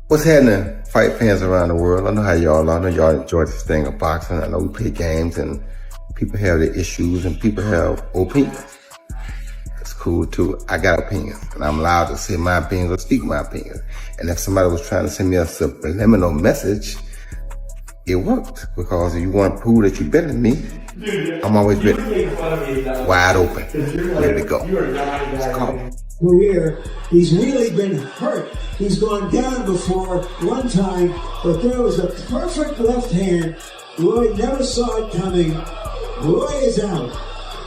What's happening, fight fans around the world? I know how y'all are. I know y'all enjoy this thing of boxing. I know we play games and people have their issues and people have opinions. It's cool too. I got opinions and I'm allowed to say my opinions or speak my opinions. And if somebody was trying to send me a subliminal message, it worked, because if you want to prove that you're better than me, I'm always ready. Wide open. Here we go. Let's call. Career, he's really been hurt. He's gone down before one time, but there was a perfect left hand. Roy never saw it coming. Roy is out.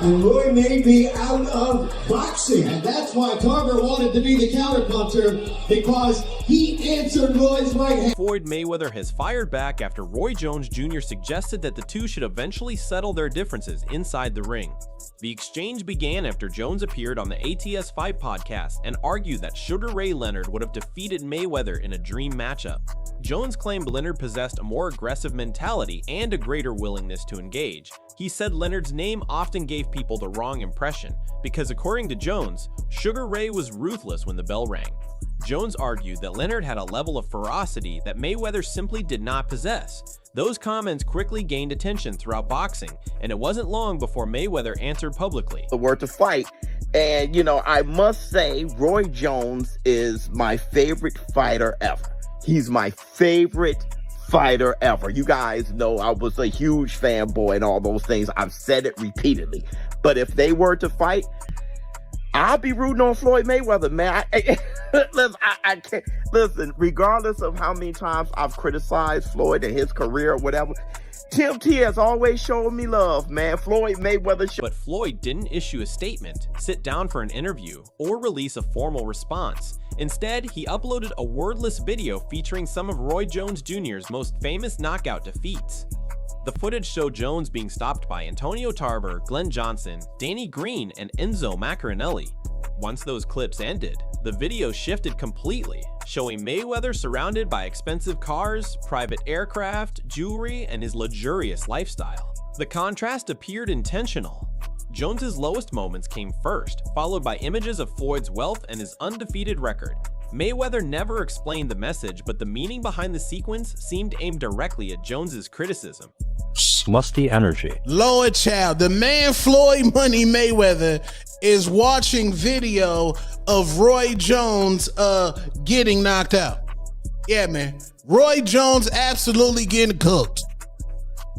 And Roy may be out of boxing. And that's why Tarver wanted to be the counterpuncher, because he answered Roy's right hand. Floyd Mayweather has fired back after Roy Jones Jr. suggested that the two should eventually settle their differences inside the ring. The exchange began after Jones appeared on the ATS Fight podcast and argued that Sugar Ray Leonard would have defeated Mayweather in a dream matchup. Jones claimed Leonard possessed a more aggressive mentality and a greater willingness to engage. He said Leonard's name often gave people the wrong impression because, according to Jones, Sugar Ray was ruthless when the bell rang. Jones argued that Leonard had a level of ferocity that Mayweather simply did not possess. Those comments quickly gained attention throughout boxing, and it wasn't long before Mayweather answered publicly. The word to fight. And, I must say, Roy Jones is my favorite fighter ever. He's my favorite fighter ever. You guys know I was a huge fanboy and all those things. I've said it repeatedly. But if they were to fight, I'll be rooting on Floyd Mayweather, man. I can't. Listen, regardless of how many times I've criticized Floyd and his career or whatever, Tim T has always shown me love, man. Floyd Mayweather. But Floyd didn't issue a statement, sit down for an interview, or release a formal response. Instead, he uploaded a wordless video featuring some of Roy Jones Jr.'s most famous knockout defeats. The footage showed Jones being stopped by Antonio Tarver, Glenn Johnson, Danny Green, and Enzo Maccarinelli. Once those clips ended, the video shifted completely, showing Mayweather surrounded by expensive cars, private aircraft, jewelry, and his luxurious lifestyle. The contrast appeared intentional. Jones's lowest moments came first, followed by images of Floyd's wealth and his undefeated record. Mayweather never explained the message, but the meaning behind the sequence seemed aimed directly at Jones's criticism. Musty energy. Lord child, the man Floyd Money Mayweather is watching video of Roy Jones getting knocked out. Yeah, man. Roy Jones absolutely getting cooked.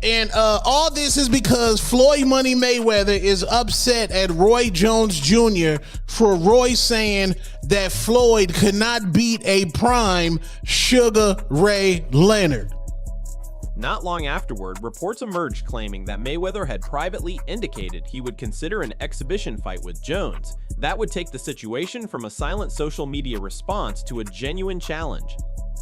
And all this is because Floyd Money Mayweather is upset at Roy Jones Jr. for Roy saying that Floyd could not beat a prime Sugar Ray Leonard. Not long afterward, reports emerged claiming that Mayweather had privately indicated he would consider an exhibition fight with Jones. That would take the situation from a silent social media response to a genuine challenge.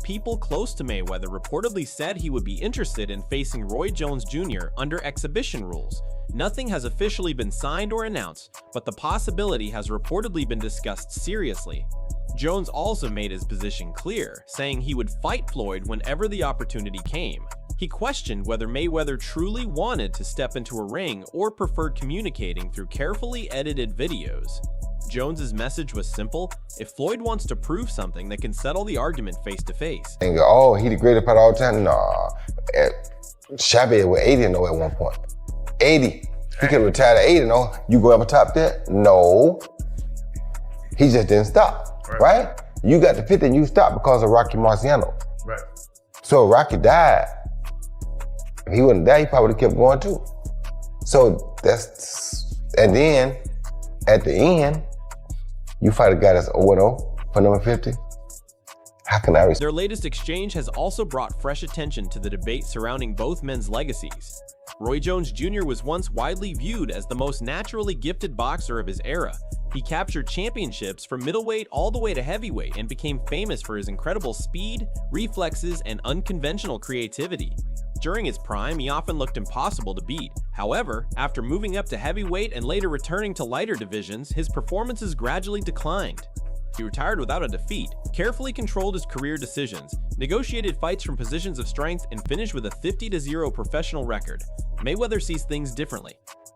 People close to Mayweather reportedly said he would be interested in facing Roy Jones Jr. under exhibition rules. Nothing has officially been signed or announced, but the possibility has reportedly been discussed seriously. Jones also made his position clear, saying he would fight Floyd whenever the opportunity came. He questioned whether Mayweather truly wanted to step into a ring or preferred communicating through carefully edited videos. Jones's message was simple: if Floyd wants to prove something that can settle the argument face to face. And go, oh, he the greatest fighter all the time? Nah. Chavez was 80-0 at one point. 80. He could have retired at 80-0. You go ever top that? No. He just didn't stop, right? You got to 50 and you stopped because of Rocky Marciano. Right. So Rocky died. If he wouldn't die, he probably would have kept going too. So and then at the end, you fight a guy that's 0-0 for number 50. How can I respect? Their latest exchange has also brought fresh attention to the debate surrounding both men's legacies. Roy Jones Jr. was once widely viewed as the most naturally gifted boxer of his era. He captured championships from middleweight all the way to heavyweight and became famous for his incredible speed, reflexes, and unconventional creativity. During his prime, he often looked impossible to beat. However, after moving up to heavyweight and later returning to lighter divisions, his performances gradually declined. He retired without a defeat, carefully controlled his career decisions, negotiated fights from positions of strength, and finished with a 50-0 professional record. Mayweather sees things differently.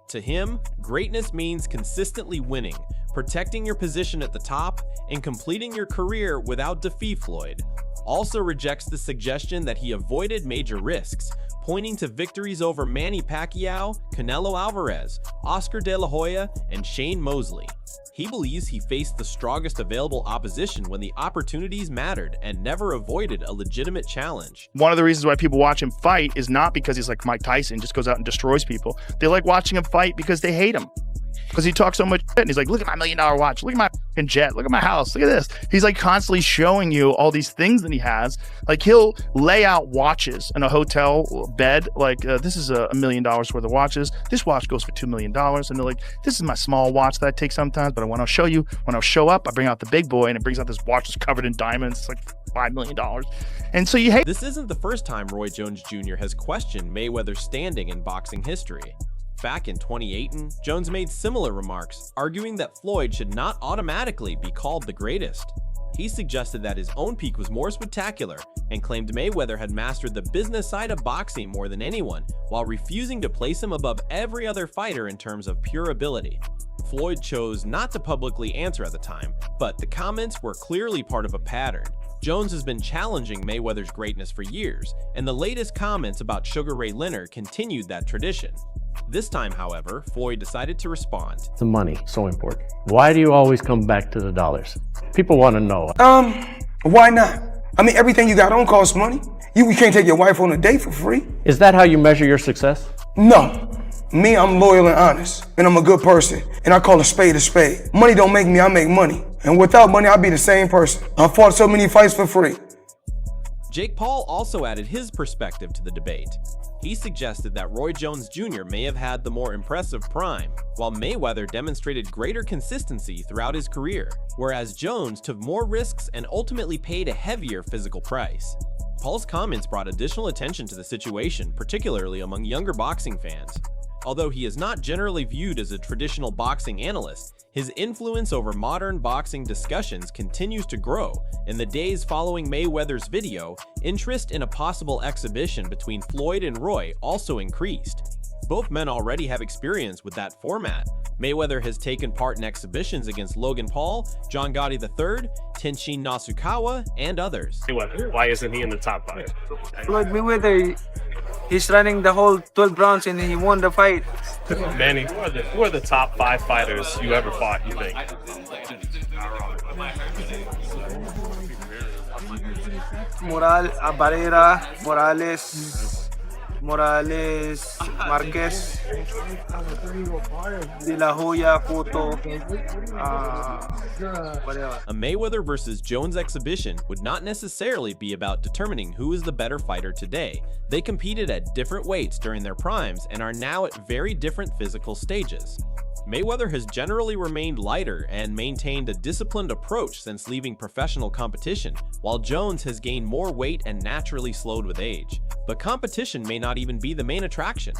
To him, greatness means consistently winning, protecting your position at the top, and completing your career without defeat. Floyd, also rejects the suggestion that he avoided major risks, pointing to victories over Manny Pacquiao, Canelo Alvarez, Oscar De La Hoya, and Shane Mosley. He believes he faced the strongest available opposition when the opportunities mattered and never avoided a legitimate challenge. One of the reasons why people watch him fight is not because he's like Mike Tyson, just goes out and destroys people. They like watching him fight because they hate him. Because he talks so much shit and he's like, look at my $1 million watch, look at my fucking jet, look at my house, look at this. He's like constantly showing you all these things that he has. Like he'll lay out watches in a hotel bed, like this is $1 million worth of watches. This watch goes for $2 million. And they're like, this is my small watch that I take sometimes, but when I'll show you, when I'll show up, I bring out the big boy and it brings out this watch that's covered in diamonds. It's like $5 million. And so you hate. This isn't the first time Roy Jones Jr. has questioned Mayweather's standing in boxing history. Back in 2018, Jones made similar remarks, arguing that Floyd should not automatically be called the greatest. He suggested that his own peak was more spectacular and claimed Mayweather had mastered the business side of boxing more than anyone, while refusing to place him above every other fighter in terms of pure ability. Floyd chose not to publicly answer at the time, but the comments were clearly part of a pattern. Jones has been challenging Mayweather's greatness for years, and the latest comments about Sugar Ray Leonard continued that tradition. This time, however, Floyd decided to respond. The money, so important. Why do you always come back to the dollars? People want to know. Why not? I mean, everything you got on costs money. You can't take your wife on a date for free. Is that how you measure your success? No. Me, I'm loyal and honest, and I'm a good person, and I call a spade a spade. Money don't make me, I make money. And without money, I'll be the same person. I fought so many fights for free. Jake Paul also added his perspective to the debate. He suggested that Roy Jones Jr. may have had the more impressive prime, while Mayweather demonstrated greater consistency throughout his career, whereas Jones took more risks and ultimately paid a heavier physical price. Paul's comments brought additional attention to the situation, particularly among younger boxing fans. Although he is not generally viewed as a traditional boxing analyst, his influence over modern boxing discussions continues to grow. In the days following Mayweather's video, interest in a possible exhibition between Floyd and Roy also increased. Both men already have experience with that format. Mayweather has taken part in exhibitions against Logan Paul, John Gotti III, Tenshin Nasukawa, and others. Mayweather, why isn't he in the top 5? Floyd Mayweather, he's running the whole 12 rounds and he won the fight. Manny, who are the top 5 fighters you ever fought, you think? Barrera, Morales, Marquez, De La Hoya, Cotto, whatever. A Mayweather versus Jones exhibition would not necessarily be about determining who is the better fighter today. They competed at different weights during their primes and are now at very different physical stages. Mayweather has generally remained lighter and maintained a disciplined approach since leaving professional competition, while Jones has gained more weight and naturally slowed with age. But competition may not even be the main attraction.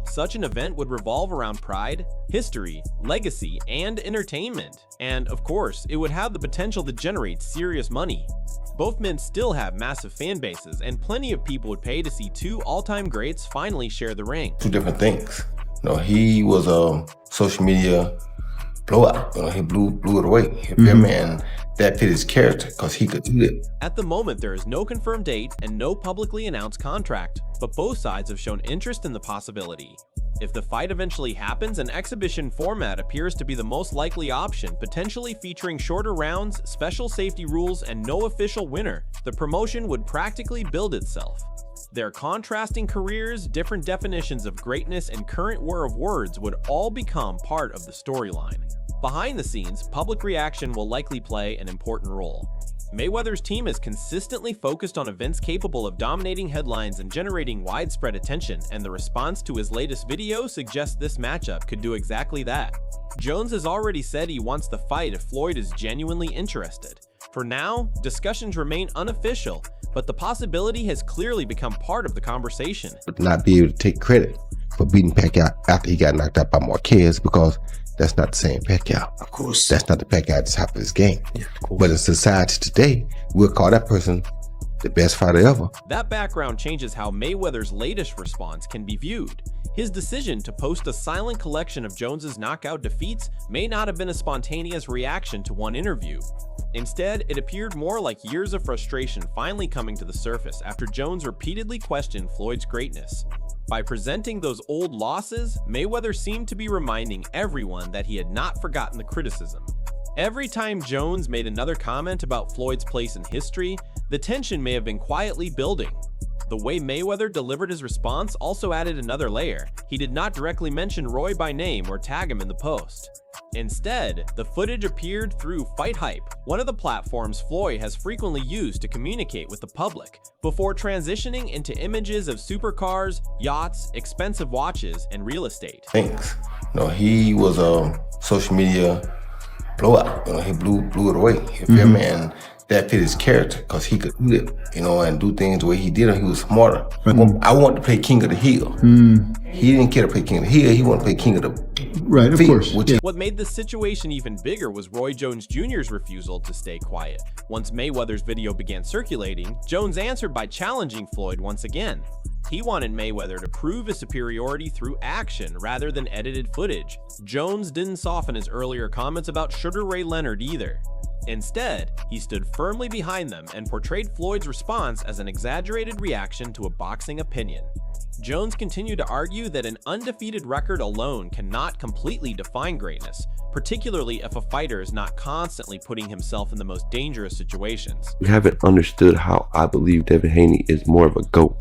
Such an event would revolve around pride, history, legacy, and entertainment. And, of course, it would have the potential to generate serious money. Both men still have massive fan bases, and plenty of people would pay to see two all-time greats finally share the ring. Two different things. You know, he was a social media blowout. You know, he blew it away. You feel me? And that fit his character because he could do it. At the moment, there is no confirmed date and no publicly announced contract, but both sides have shown interest in the possibility. If the fight eventually happens, an exhibition format appears to be the most likely option, potentially featuring shorter rounds, special safety rules, and no official winner. The promotion would practically build itself. Their contrasting careers, different definitions of greatness, and current war of words would all become part of the storyline. Behind the scenes, public reaction will likely play an important role. Mayweather's team is consistently focused on events capable of dominating headlines and generating widespread attention, and the response to his latest video suggests this matchup could do exactly that. Jones has already said he wants the fight if Floyd is genuinely interested. For now, discussions remain unofficial, but the possibility has clearly become part of the conversation. Not be able to take credit for beating Pacquiao after he got knocked out by Marquez, because that's not the same Pacquiao. Of course. That's not the Pacquiao at the top of his game. Yeah, of course. But in society today, we'll call that person the best fighter ever. That background changes how Mayweather's latest response can be viewed. His decision to post a silent collection of Jones's knockout defeats may not have been a spontaneous reaction to one interview. Instead, it appeared more like years of frustration finally coming to the surface after Jones repeatedly questioned Floyd's greatness. By presenting those old losses, Mayweather seemed to be reminding everyone that he had not forgotten the criticism. Every time Jones made another comment about Floyd's place in history, the tension may have been quietly building. The way Mayweather delivered his response also added another layer. He did not directly mention Roy by name or tag him in the post. Instead, the footage appeared through Fight Hype, one of the platforms Floyd has frequently used to communicate with the public, before transitioning into images of supercars, yachts, expensive watches, and real estate. Thanks. He was a social media blowout. He blew it away. You feel me? And that fit his character because he could do it, and do things the way he did it. He was smarter. I wanted to play King of the Hill. He didn't care to play King of the Hill. He wanted to play King of the Right, of Feud, course. What made the situation even bigger was Roy Jones Jr.'s refusal to stay quiet. Once Mayweather's video began circulating, Jones answered by challenging Floyd once again. He wanted Mayweather to prove his superiority through action rather than edited footage. Jones didn't soften his earlier comments about Sugar Ray Leonard either. Instead, he stood firmly behind them and portrayed Floyd's response as an exaggerated reaction to a boxing opinion. Jones continued to argue that an undefeated record alone cannot completely define greatness, particularly if a fighter is not constantly putting himself in the most dangerous situations. You haven't understood how I believe Devin Haney is more of a GOAT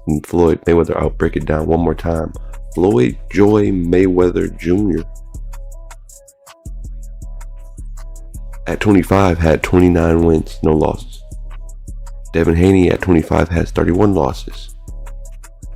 than Floyd Mayweather. I'll break it down one more time. Floyd Joy Mayweather Jr. at 25 had 29 wins, no losses. Devin Haney at 25 has 31 losses.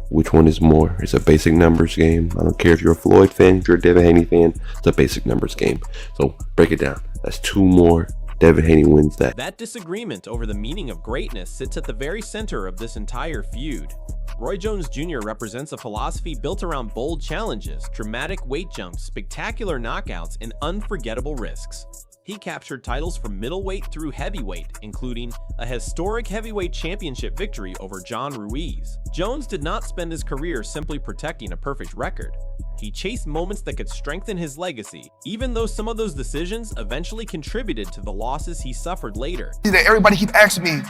Which one is more? It's a basic numbers game. I don't care if you're a Floyd fan, if you're a Devin Haney fan, it's a basic numbers game. So break it down. That's 2 more Devin Haney wins that. That disagreement over the meaning of greatness sits at the very center of this entire feud. Roy Jones Jr. represents a philosophy built around bold challenges, dramatic weight jumps, spectacular knockouts, and unforgettable risks. He captured titles from middleweight through heavyweight, including a historic heavyweight championship victory over John Ruiz. Jones did not spend his career simply protecting a perfect record. He chased moments that could strengthen his legacy, even though some of those decisions eventually contributed to the losses he suffered later. Everybody keep asking me,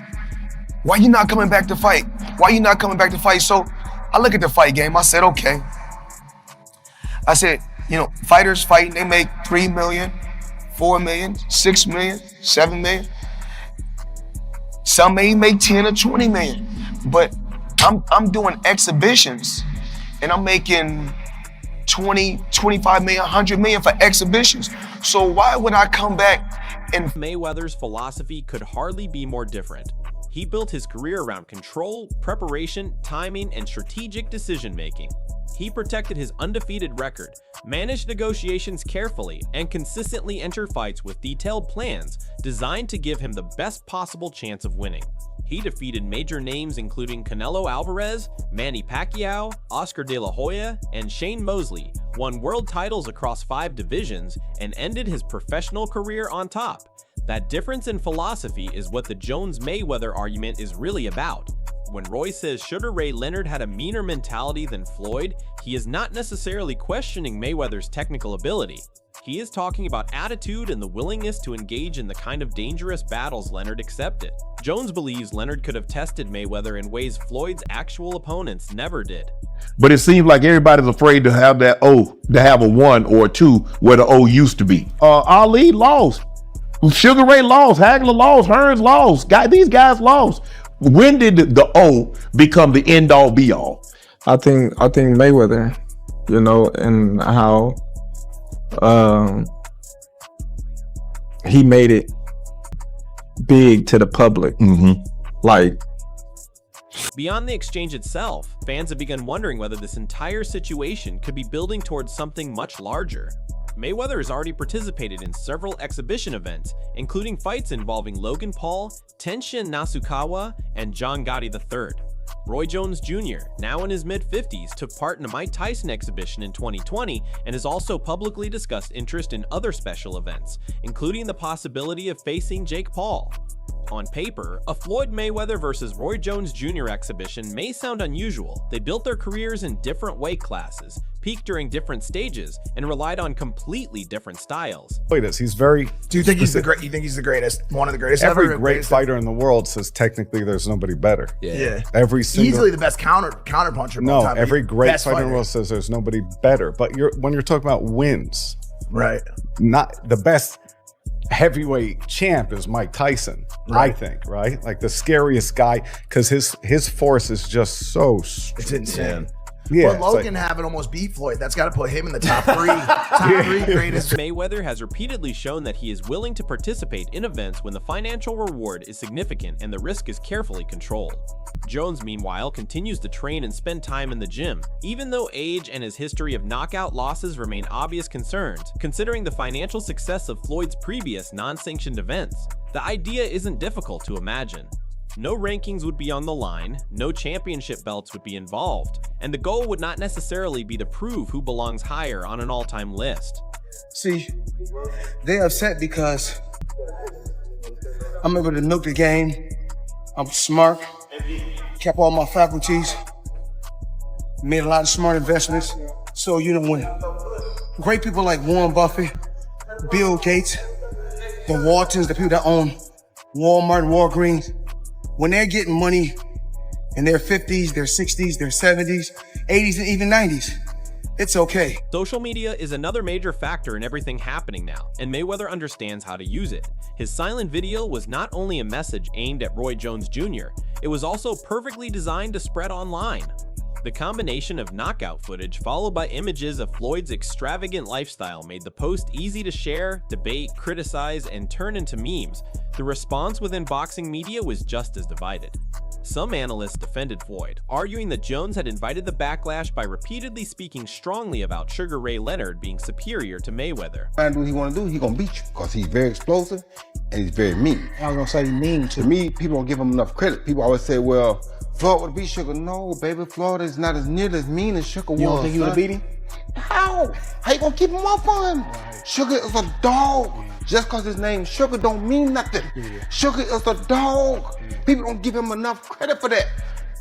why you not coming back to fight? Why you not coming back to fight? So I look at the fight game, I said, okay. I said, fighters fighting, they make 3 million, 4 million, 6 million, 7 million. Some may make 10 or 20 million. But I'm doing exhibitions and I'm making 20, 25 million, 100 million for exhibitions. So why would I come back and... Mayweather's philosophy could hardly be more different. He built his career around control, preparation, timing, and strategic decision-making. He protected his undefeated record, managed negotiations carefully, and consistently entered fights with detailed plans designed to give him the best possible chance of winning. He defeated major names including Canelo Alvarez, Manny Pacquiao, Oscar De La Hoya, and Shane Mosley, won world titles across 5 divisions, and ended his professional career on top. That difference in philosophy is what the Jones-Mayweather argument is really about. When Roy says Sugar Ray Leonard had a meaner mentality than Floyd, he is not necessarily questioning Mayweather's technical ability. He is talking about attitude and the willingness to engage in the kind of dangerous battles Leonard accepted. Jones believes Leonard could have tested Mayweather in ways Floyd's actual opponents never did. But it seems like everybody's afraid to have that O, to have a 1 or a 2 where the O used to be. Ali lost. Sugar Ray lost. Hagler lost. Hearns lost. These guys lost. When did the O become the end all be all? I think Mayweather, and how he made it big to the public. Beyond the exchange itself, fans have begun wondering whether this entire situation could be building towards something much larger. Mayweather has already participated in several exhibition events, including fights involving Logan Paul, Tenshin Nasukawa, and John Gotti III. Roy Jones Jr., now in his mid-50s, took part in a Mike Tyson exhibition in 2020 and has also publicly discussed interest in other special events, including the possibility of facing Jake Paul. On paper, a Floyd Mayweather vs. Roy Jones Jr. exhibition may sound unusual. They built their careers in different weight classes. peaked during different stages and relied on completely different styles. Floyd is. He's very. Do you think he's the great? You think he's the greatest? One of the greatest Every ever? great fighter in the world says technically there's nobody better. Yeah. Every single. Easily the best counter puncher. No, of all time. every great Best fighter in the world says there's nobody better. But when you're talking about wins, right? Not the best heavyweight champ is Mike Tyson. Right. I think, right? Like the scariest guy because his force is just so. It's insane. Yeah, but Logan having almost beat Floyd, that's got to put him in the top three. Top three greatest. Mayweather has repeatedly shown that he is willing to participate in events when the financial reward is significant and the risk is carefully controlled. Jones, meanwhile, continues to train and spend time in the gym, even though age and his history of knockout losses remain obvious concerns, considering the financial success of Floyd's previous non-sanctioned events. The idea isn't difficult to imagine. No rankings would be on the line, no championship belts would be involved, and the goal would not necessarily be to prove who belongs higher on an all-time list. See, they upset because I'm able to milk the game. I'm smart, kept all my faculties, made a lot of smart investments. So, when great people like Warren Buffett, Bill Gates, the Waltons, the people that own Walmart and Walgreens, when they're getting money in their 50s, their 60s, their 70s, 80s, and even 90s, it's okay. Social media is another major factor in everything happening now, and Mayweather understands how to use it. His silent video was not only a message aimed at Roy Jones Jr., it was also perfectly designed to spread online. The combination of knockout footage followed by images of Floyd's extravagant lifestyle made the post easy to share, debate, criticize, and turn into memes. The response within boxing media was just as divided. Some analysts defended Floyd, arguing that Jones had invited the backlash by repeatedly speaking strongly about Sugar Ray Leonard being superior to Mayweather. Find what he want to do, he gonna beat you because he's very explosive and he's very mean. I was gonna say mean to me. People don't give him enough credit. People always say, "Well, Floyd would beat Sugar." No, baby, Floyd is not as nearly as mean as Sugar was. You don't think he would have beat him? How? How you gonna keep him off on him? Sugar is a dog. Just because his name Sugar don't mean nothing. Sugar is a dog. People don't give him enough credit for that.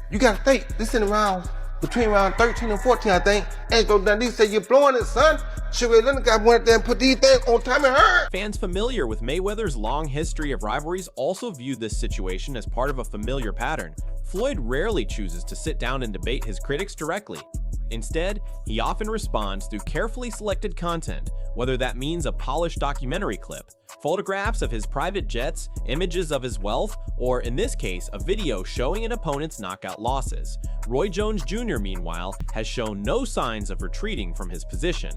You gotta think, this in around, between around 13 and 14, I think. Angelo Dundee said, "You're blowing it, son." Sugar Leonard got went there and put these things on Tommy Hearn. Fans familiar with Mayweather's long history of rivalries also viewed this situation as part of a familiar pattern. Floyd rarely chooses to sit down and debate his critics directly. Instead, he often responds through carefully selected content, whether that means a polished documentary clip, photographs of his private jets, images of his wealth, or in this case, a video showing an opponent's knockout losses. Roy Jones Jr., meanwhile, has shown no signs of retreating from his position.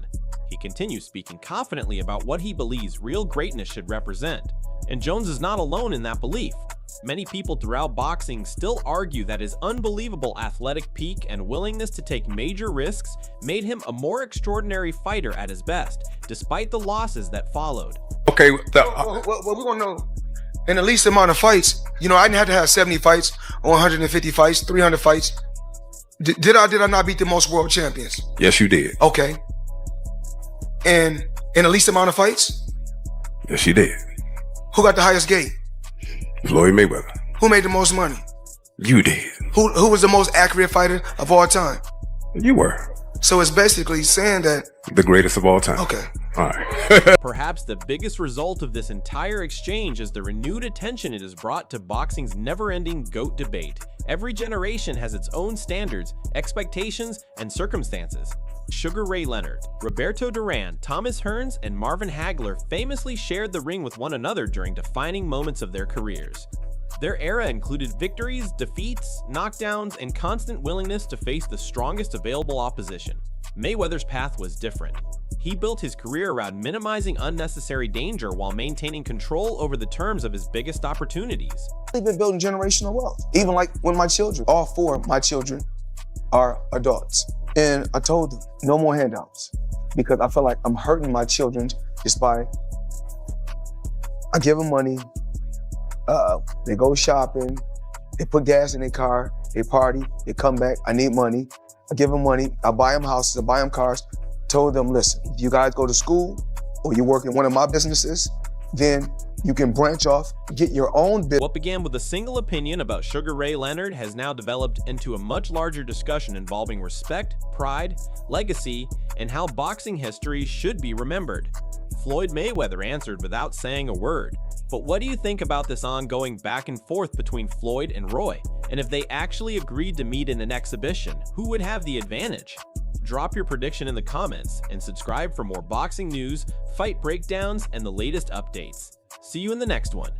He continues speaking confidently about what he believes real greatness should represent, and Jones is not alone in that belief. Many people throughout boxing still argue that his unbelievable athletic peak and willingness to take major risks made him a more extraordinary fighter at his best, despite the losses that followed. Okay, well, we're gonna know. In the least amount of fights, I didn't have to have 70 fights, or 150 fights, 300 fights. Did I not beat the most world champions? Yes, you did. Okay. And in the least amount of fights? Yes, you did. Who got the highest gate? Floyd Mayweather. Who made the most money? You did. Who was the most accurate fighter of all time? You were. So it's basically saying that... The greatest of all time. Okay. All right. Perhaps the biggest result of this entire exchange is the renewed attention it has brought to boxing's never-ending GOAT debate. Every generation has its own standards, expectations, and circumstances. Sugar Ray Leonard, Roberto Duran, Thomas Hearns, and Marvin Hagler famously shared the ring with one another during defining moments of their careers. Their era included victories, defeats, knockdowns, and constant willingness to face the strongest available opposition. Mayweather's path was different. He built his career around minimizing unnecessary danger while maintaining control over the terms of his biggest opportunities. I've been building generational wealth. Even like when my children, all four of my children are adults. And I told them, no more handouts. Because I feel like I'm hurting my children just by, I give them money, they go shopping, they put gas in their car, they party, they come back, I need money. I give them money, I buy them houses, I buy them cars. Told them, listen, if you guys go to school or you work in one of my businesses, then You can branch off, get your own business. What began with a single opinion about Sugar Ray Leonard has now developed into a much larger discussion involving respect, pride, legacy, and how boxing history should be remembered. Floyd Mayweather answered without saying a word. But what do you think about this ongoing back and forth between Floyd and Roy? And if they actually agreed to meet in an exhibition, who would have the advantage? Drop your prediction in the comments and subscribe for more boxing news, fight breakdowns, and the latest updates. See you in the next one.